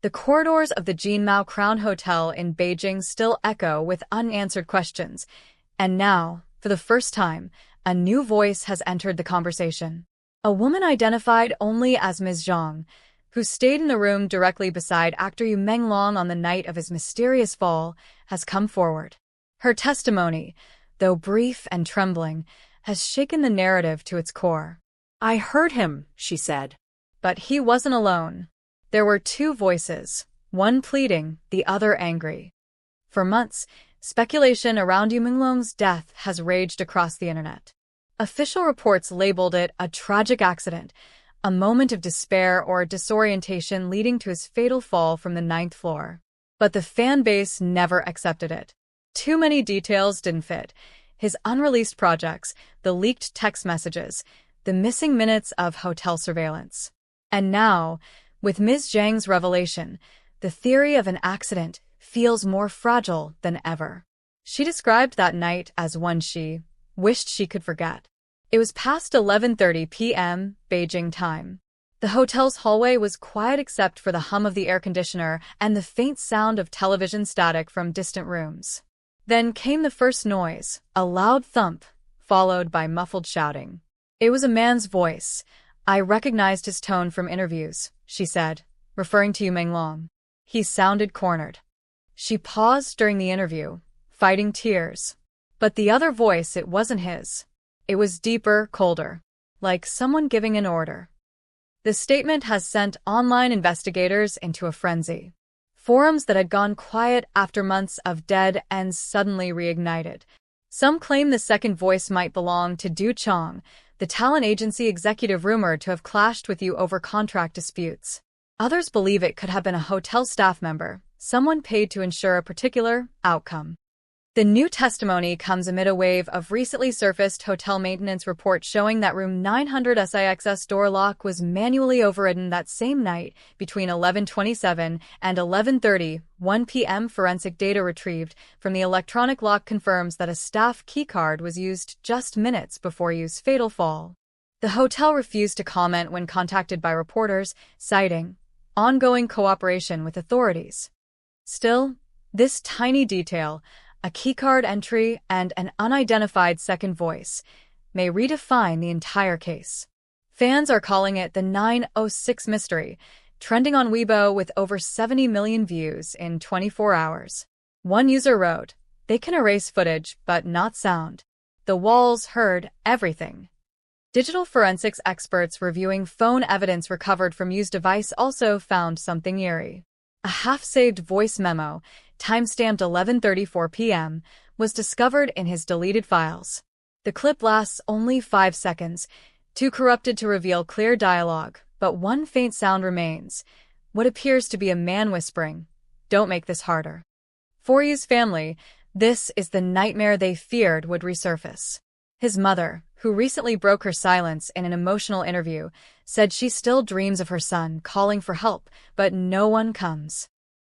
The corridors of the Jinmao Crown Hotel in Beijing still echo with unanswered questions. And now, for the first time, a new voice has entered the conversation. A woman identified only as Ms. Zhang, who stayed in the room directly beside actor Menglong on the night of his mysterious fall, has come forward. Her testimony, though brief and trembling, has shaken the narrative to its core. "I heard him," she said. But he wasn't alone. There were two voices, one pleading, the other angry. For months, speculation around Menglong's death has raged across the internet. Official reports labeled it a tragic accident, a moment of despair or disorientation leading to his fatal fall from the 9th floor. But the fan base never accepted it. Too many details didn't fit. His unreleased projects, the leaked text messages, the missing minutes of hotel surveillance. And now, with Ms. Zhang's revelation, the theory of an accident feels more fragile than ever. She described that night as one she wished she could forget. It was past 11:30 p.m. Beijing time. The hotel's hallway was quiet except for the hum of the air conditioner and the faint sound of television static from distant rooms. Then came the first noise, a loud thump, followed by muffled shouting. It was a man's voice. "I recognized his tone from interviews," she said, referring to Menglong. "He sounded cornered." She paused during the interview, fighting tears. But the other voice, it wasn't his. It was deeper, colder, like someone giving an order. The statement has sent online investigators into a frenzy. Forums that had gone quiet after months of dead ends suddenly reignited. Some claim the second voice might belong to Du Chong, the talent agency executive rumored to have clashed with you over contract disputes. Others believe it could have been a hotel staff member, someone paid to ensure a particular outcome. The new testimony comes amid a wave of recently surfaced hotel maintenance reports showing that room 900 SIX's door lock was manually overridden that same night between 11:27 and 11:30, 1 p.m. Forensic data retrieved from the electronic lock confirms that a staff keycard was used just minutes before Yu's fatal fall. The hotel refused to comment when contacted by reporters, citing ongoing cooperation with authorities. Still, this tiny detail, a keycard entry, and an unidentified second voice, may redefine the entire case. Fans are calling it the 906 mystery, trending on Weibo with over 70 million views in 24 hours. One user wrote, "They can erase footage, but not sound. The walls heard everything." Digital forensics experts reviewing phone evidence recovered from Yu's device also found something eerie. A half-saved voice memo, timestamped 11:34 p.m., was discovered in his deleted files. The clip lasts only 5 seconds, too corrupted to reveal clear dialogue, but one faint sound remains, what appears to be a man whispering, "Don't make this harder." For Yu's family, this is the nightmare they feared would resurface. His mother, who recently broke her silence in an emotional interview, said she still dreams of her son calling for help, but no one comes.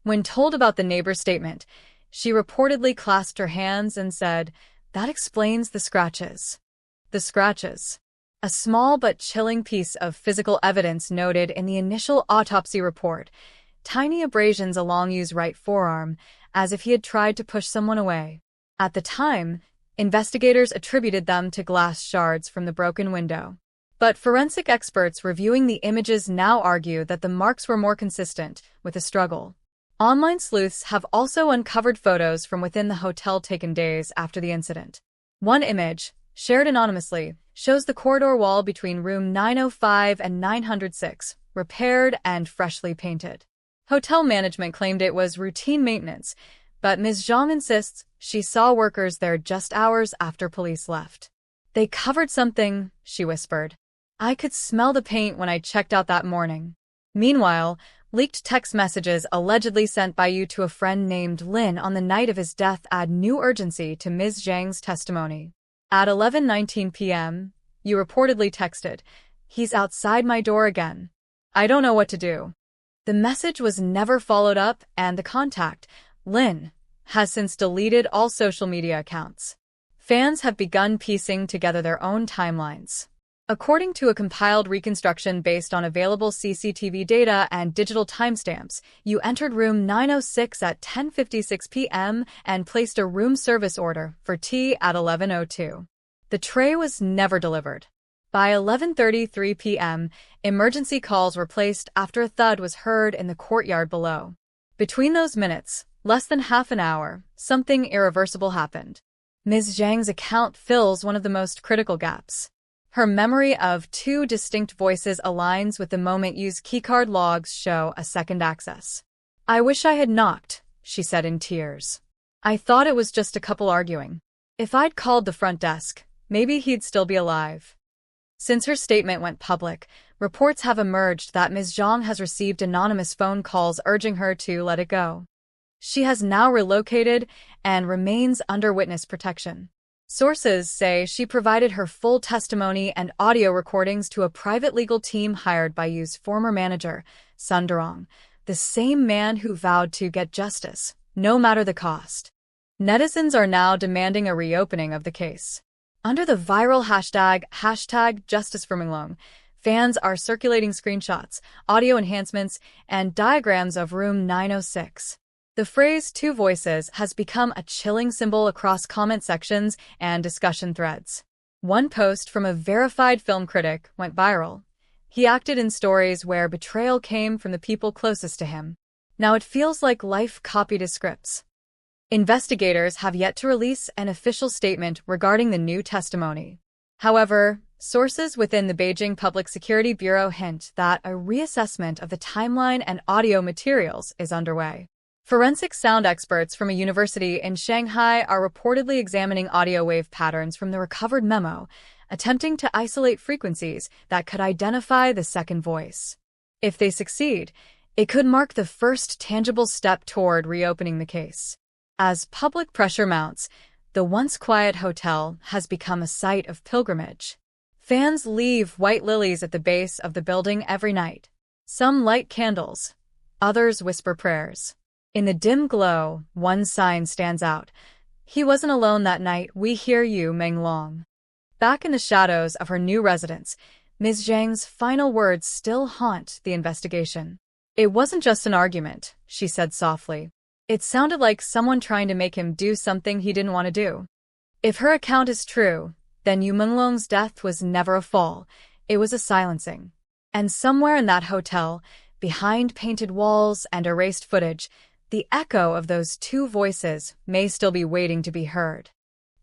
When told about the neighbor's statement, she reportedly clasped her hands and said, "That explains the scratches." The scratches. A small but chilling piece of physical evidence noted in the initial autopsy report, tiny abrasions along Yu's right forearm, as if he had tried to push someone away. At the time, investigators attributed them to glass shards from the broken window. But forensic experts reviewing the images now argue that the marks were more consistent with a struggle. Online sleuths have also uncovered photos from within the hotel taken days after the incident. One image, shared anonymously, shows the corridor wall between room 905 and 906, repaired and freshly painted. Hotel management claimed it was routine maintenance, but Ms. Zhang insists she saw workers there just hours after police left. "They covered something," she whispered. "I could smell the paint when I checked out that morning." Meanwhile, leaked text messages allegedly sent by Yu to a friend named Lin on the night of his death add new urgency to Ms. Zhang's testimony. At 11:19 p.m., Yu reportedly texted, "He's outside my door again. I don't know what to do." The message was never followed up, and the contact, Lin, has since deleted all social media accounts. Fans have begun piecing together their own timelines. According to a compiled reconstruction based on available CCTV data and digital timestamps, you entered room 906 at 10:56 p.m. and placed a room service order for tea at 11:02. The tray was never delivered. By 11:33 p.m., emergency calls were placed after a thud was heard in the courtyard below. Between those minutes, less than half an hour, something irreversible happened. Ms. Zhang's account fills one of the most critical gaps. Her memory of two distinct voices aligns with the moment Yu's keycard logs show a second access. "I wish I had knocked," she said in tears. "I thought it was just a couple arguing. If I'd called the front desk, maybe he'd still be alive." Since her statement went public, reports have emerged that Ms. Zhang has received anonymous phone calls urging her to let it go. She has now relocated and remains under witness protection. Sources say she provided her full testimony and audio recordings to a private legal team hired by Yu's former manager, Sun Durong, the same man who vowed to get justice, no matter the cost. Netizens are now demanding a reopening of the case. Under the viral hashtag Justice for Menglong, fans are circulating screenshots, audio enhancements, and diagrams of room 906. The phrase "two voices" has become a chilling symbol across comment sections and discussion threads. One post from a verified film critic went viral. He acted in stories where betrayal came from the people closest to him. Now it feels like life copied his scripts. Investigators have yet to release an official statement regarding the new testimony. However, sources within the Beijing Public Security Bureau hint that a reassessment of the timeline and audio materials is underway. Forensic sound experts from a university in Shanghai are reportedly examining audio wave patterns from the recovered memo, attempting to isolate frequencies that could identify the second voice. If they succeed, it could mark the first tangible step toward reopening the case. As public pressure mounts, the once quiet hotel has become a site of pilgrimage. Fans leave white lilies at the base of the building every night. Some light candles, others whisper prayers. In the dim glow, one sign stands out. "He wasn't alone that night, we hear you, Menglong." Back in the shadows of her new residence, Ms. Zhang's final words still haunt the investigation. "It wasn't just an argument," she said softly. "It sounded like someone trying to make him do something he didn't want to do." If her account is true, then Yu Menglong's death was never a fall, it was a silencing. And somewhere in that hotel, behind painted walls and erased footage, the echo of those two voices may still be waiting to be heard.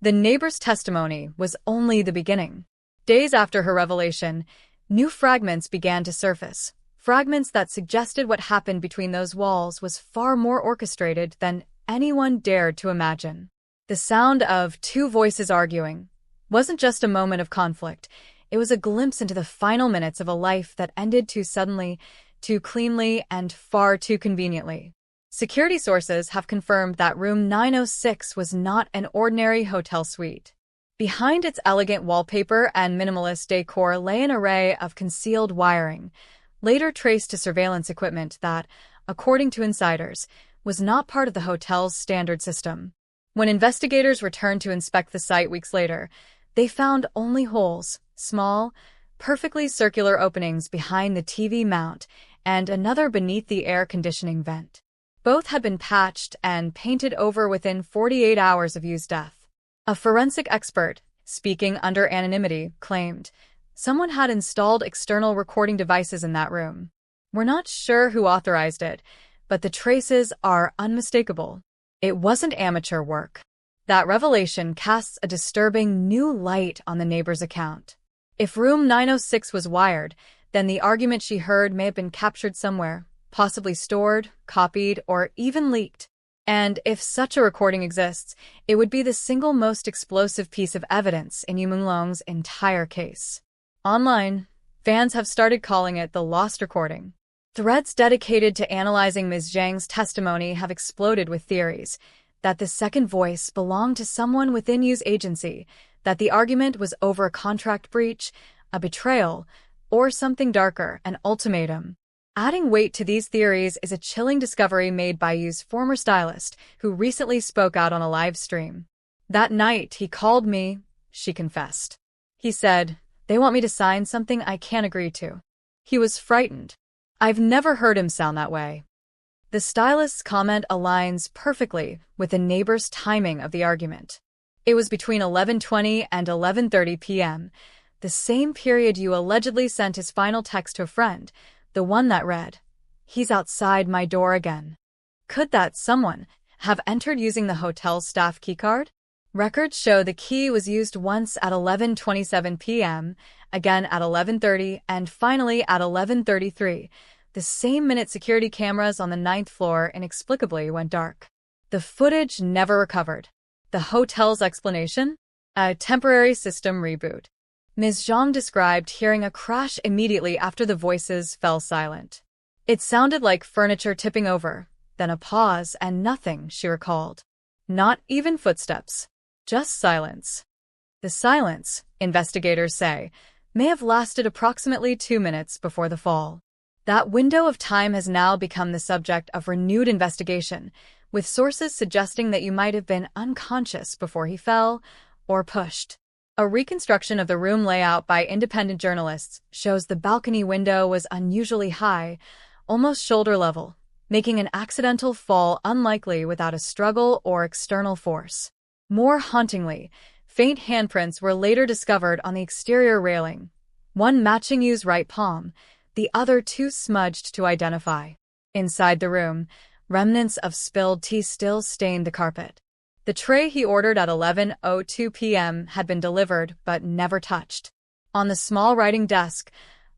The neighbor's testimony was only the beginning. Days after her revelation, new fragments began to surface, fragments that suggested what happened between those walls was far more orchestrated than anyone dared to imagine. The sound of two voices arguing wasn't just a moment of conflict, it was a glimpse into the final minutes of a life that ended too suddenly, too cleanly, and far too conveniently. Security sources have confirmed that room 906 was not an ordinary hotel suite. Behind its elegant wallpaper and minimalist decor lay an array of concealed wiring, later traced to surveillance equipment that, according to insiders, was not part of the hotel's standard system. When investigators returned to inspect the site weeks later, they found only holes, small, perfectly circular openings behind the TV mount and another beneath the air conditioning vent. Both had been patched and painted over within 48 hours of Yu's death. A forensic expert, speaking under anonymity, claimed, "Someone had installed external recording devices in that room. We're not sure who authorized it, but the traces are unmistakable. It wasn't amateur work." That revelation casts a disturbing new light on the neighbor's account. If room 906 was wired, then the argument she heard may have been captured somewhere, possibly stored, copied, or even leaked. And if such a recording exists, it would be the single most explosive piece of evidence in Yu Menglong's entire case. Online, fans have started calling it the lost recording. Threads dedicated to analyzing Ms. Zhang's testimony have exploded with theories that the second voice belonged to someone within Yu's agency, that the argument was over a contract breach, a betrayal, or something darker, an ultimatum. Adding weight to these theories is a chilling discovery made by Yu's former stylist, who recently spoke out on a live stream. "That night he called me," she confessed. "He said, They want me to sign something I can't agree to. He was frightened. I've never heard him sound that way. The stylist's comment aligns perfectly with the neighbor's timing of the argument. It was between 11:20 and 11:30 p.m., the same period you allegedly sent his final text to a friend, the one that read, "He's outside my door again." Could that someone have entered using the hotel's staff keycard? Records show the key was used once at 11:27 p.m., again at 11:30, and finally at 11:33. The same minute security cameras on the 9th floor inexplicably went dark. The footage never recovered. The hotel's explanation? A temporary system reboot. Ms. Zhang described hearing a crash immediately after the voices fell silent. It sounded like furniture tipping over, then a pause and nothing, she recalled. Not even footsteps. Just silence. The silence, investigators say, may have lasted approximately 2 minutes before the fall. That window of time has now become the subject of renewed investigation, with sources suggesting that you might have been unconscious before he fell or pushed. A reconstruction of the room layout by independent journalists shows the balcony window was unusually high, almost shoulder level, making an accidental fall unlikely without a struggle or external force. More hauntingly, faint handprints were later discovered on the exterior railing, one matching Yu's right palm, the other too smudged to identify. Inside the room, remnants of spilled tea still stained the carpet. The tray he ordered at 11:02 p.m. had been delivered but never touched. On the small writing desk,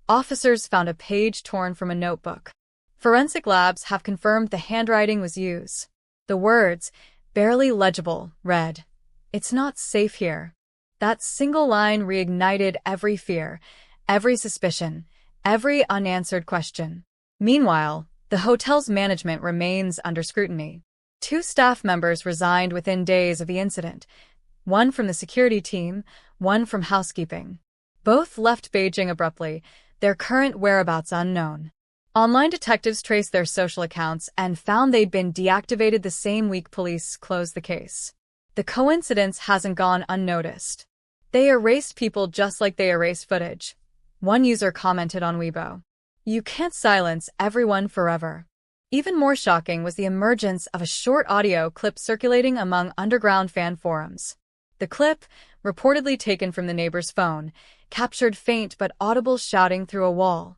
officers found a page torn from a notebook. Forensic labs have confirmed the handwriting was Yu's. The words, barely legible, read, "It's not safe here." That single line reignited every fear, every suspicion, every unanswered question. Meanwhile, the hotel's management remains under scrutiny. 2 staff members resigned within days of the incident, one from the security team, one from housekeeping. Both left Beijing abruptly, their current whereabouts unknown. Online detectives traced their social accounts and found they'd been deactivated the same week police closed the case. The coincidence hasn't gone unnoticed. They erased people just like they erased footage. One user commented on Weibo, "You can't silence everyone forever." Even more shocking was the emergence of a short audio clip circulating among underground fan forums. The clip, reportedly taken from the neighbor's phone, captured faint but audible shouting through a wall.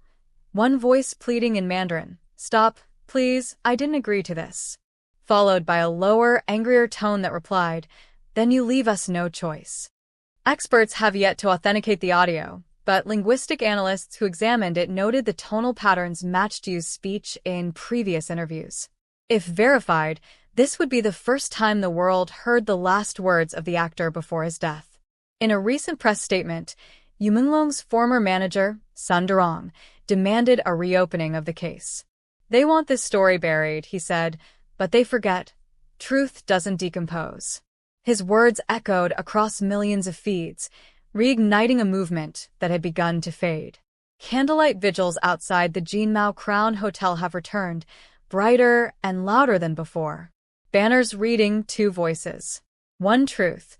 One voice pleading in Mandarin, "Stop, please, I didn't agree to this," followed by a lower, angrier tone that replied, "Then you leave us no choice." Experts have yet to authenticate the audio, but linguistic analysts who examined it noted the tonal patterns matched Yu's speech in previous interviews. If verified, this would be the first time the world heard the last words of the actor before his death. In a recent press statement, Yu Menglong's former manager, Sun Durong, demanded a reopening of the case. "They want this story buried," he said, "but they forget. Truth doesn't decompose." His words echoed across millions of feeds, reigniting a movement that had begun to fade. Candlelight vigils outside the Jinmao Crown Hotel have returned, brighter and louder than before. Banners reading 2 voices, one truth,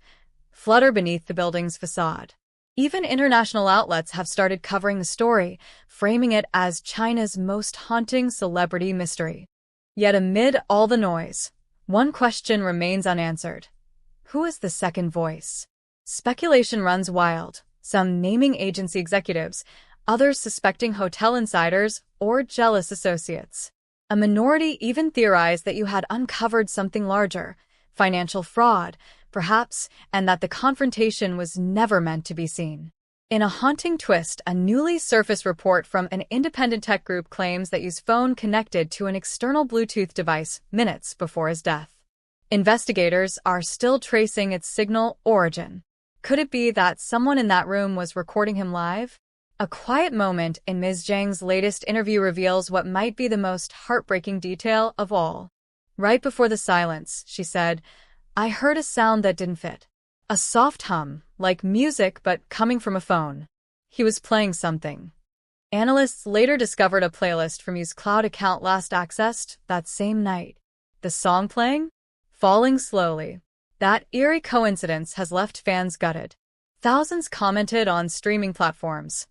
flutter beneath the building's facade. Even international outlets have started covering the story, framing it as China's most haunting celebrity mystery. Yet amid all the noise, one question remains unanswered. Who is the second voice? Speculation runs wild, some naming agency executives, others suspecting hotel insiders or jealous associates. A minority even theorized that you had uncovered something larger, financial fraud, perhaps, and that the confrontation was never meant to be seen. In a haunting twist, a newly surfaced report from an independent tech group claims that Yu's phone connected to an external Bluetooth device minutes before his death. Investigators are still tracing its signal origin. Could it be that someone in that room was recording him live? A quiet moment in Ms. Zhang's latest interview reveals what might be the most heartbreaking detail of all. Right before the silence, she said, "I heard a sound that didn't fit. A soft hum, like music but coming from a phone. He was playing something." Analysts later discovered a playlist from Yu's cloud account last accessed that same night. The song playing? Falling Slowly. That eerie coincidence has left fans gutted. Thousands commented on streaming platforms.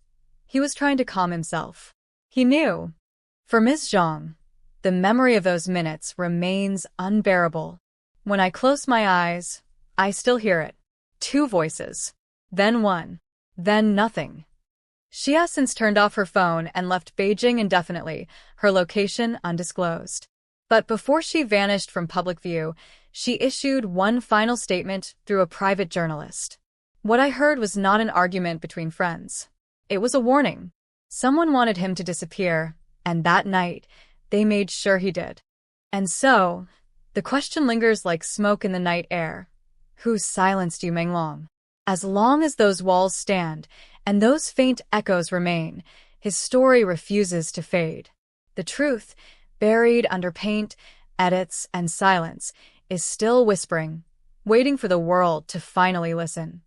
He was trying to calm himself. He knew. For Ms. Zhang, the memory of those minutes remains unbearable. When I close my eyes, I still hear it. 2 voices. Then 1. Then nothing. She has since turned off her phone and left Beijing indefinitely, her location undisclosed. But before she vanished from public view, she issued one final statement through a private journalist. What I heard was not an argument between friends. It was a warning. Someone wanted him to disappear, and that night, they made sure he did. And so, the question lingers like smoke in the night air. Who silenced you, Menglong? As long as those walls stand, and those faint echoes remain, his story refuses to fade. The truth, buried under paint, edits, and silence, is still whispering, waiting for the world to finally listen.